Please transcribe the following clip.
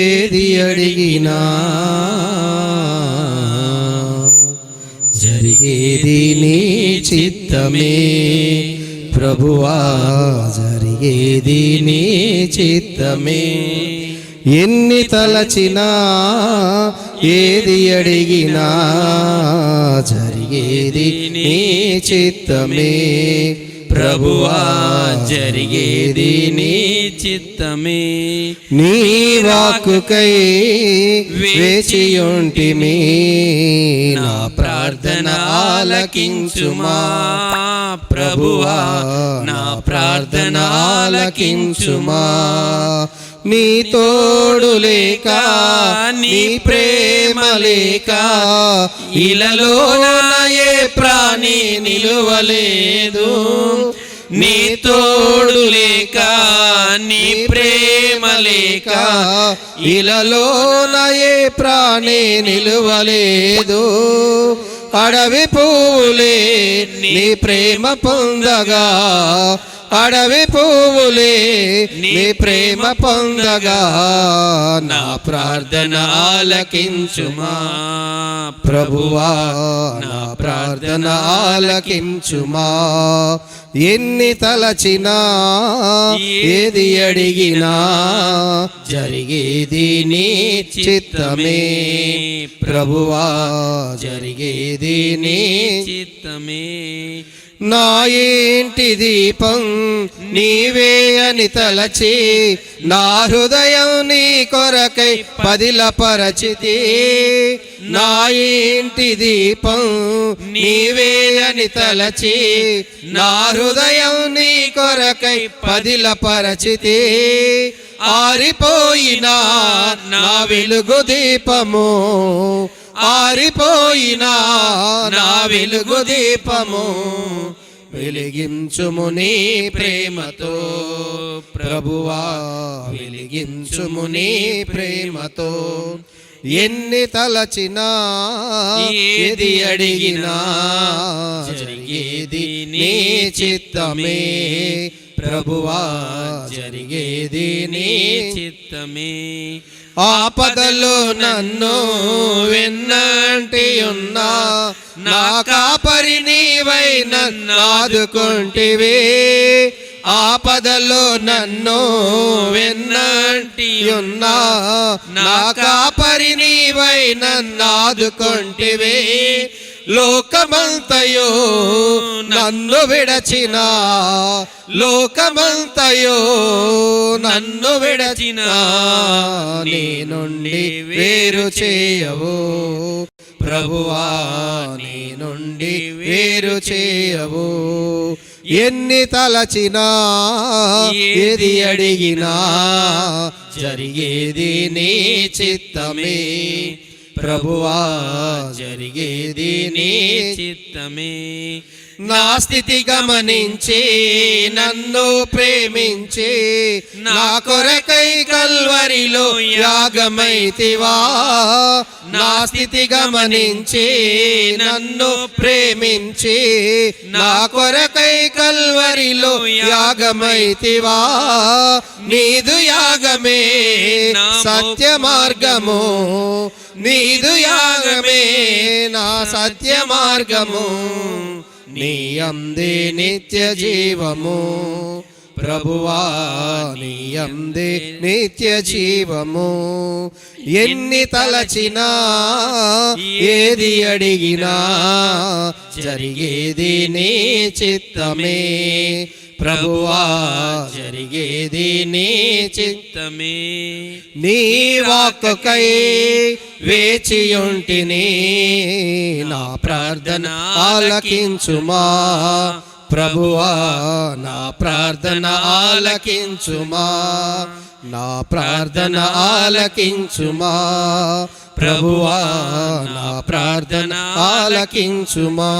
ఏది అడిగినా జరిగేది నీ చిత్తమే ప్రభువా, జరిగేది నీ చిత్తమే. ఎన్ని తలచినా ఏది అడిగినా జరిగేది నీ చిత్తమే ప్రభువా, జరిగేది నీ చిత్తమే. నీ వాక్కుకై వేచియుంటిమి, నా ప్రార్థన ఆలకించుమా ప్రభువా, నా ప్రార్థన ఆలకించుమా. నీ తోడు లేక నీ ప్రేమ లేక ఇలలో ఏ ప్రాణి నిలువలేదు. నీ తోడు లేక నీ ప్రేమ లేక ఇలలో ఏ ప్రాణి నిలువలేదు. అడవి పువ్వులే నీ ప్రేమ పొందగా, అడవి పువ్వులే నీ ప్రేమ పొందగా, నా ప్రార్థన ఆలకించుమా ప్రభువా, నా ప్రార్థన ఆలకించుమా. ఎన్ని తలచినా ఏది అడిగినా జరిగేది నీ చిత్తమే ప్రభువా, జరిగేది నీ చిత్తమే. నా ఇంటి దీపం నీవే అని తలచి, నా హృదయం నీ కొరకై పదిలపరచితి. నా ఇంటి దీపం నీవే అని తలచి, నా హృదయం నీ కొరకై పదిలపరచితి. ఆరిపోయినా నా వెలుగు దీపము, ఆరిపోయినా నా వెలుగు దీపము, వెలిగించుము నీ ప్రేమతో ప్రభువా, వెలిగించుము నీ ప్రేమతో. ఎన్ని తలచినా ఏది అడిగినా జరిగేది నీ చిత్తమే ప్రభువా, జరిగేది నీ చిత్తమే. ఆపదలో నన్ను వెన్నంటి ఉన్నా, నా కాపరి నీవై నన్ను ఆదుకొంటివే. ఆపదలో నన్ను వెన్నంటి ఉన్నా, నా కాపరి నీవై నన్ను ఆదుకొంటివే. లోకమంతయో నన్ను విడచినా, లోకమంతయో నన్ను విడచినా, నీ నుండి వేరు చేయవు ప్రభువా, నీ నుండి వేరు చేయవు. ఎన్ని తలచినా ఏది అడిగినా జరిగేది నీ చిత్తమే ప్రభువా, జరిగేది నీ చిత్తమే. నా స్థితి గమనించి నన్ను ప్రేమించి, నా కొరకై కల్వరిలో యాగమైతివా. నా స్థితి గమనించి నన్ను ప్రేమించి, నా కొరకై కల్వరిలో యాగమైతివా. నీదు యాగమే సత్య మార్గము, నీదు యాగమే నా సత్య మార్గము. నీ అందే నిత్య జీవము ప్రభువా, నీ అందే నిత్య జీవము. ఎన్ని తలచినా ఏది అడిగినా జరిగేది నీ చిత్తమే ప్రభువా, జరిగేది నీ చిత్తమే. నీ వాక్కుకై వేచియుంటిని, నా ప్రార్థన ఆలకించుమా ప్రభువా, నా ప్రార్థన ఆలకించుమా, నా ప్రార్థన ఆలకించుమా ప్రభువా, నా ప్రార్థన ఆలకించుమా.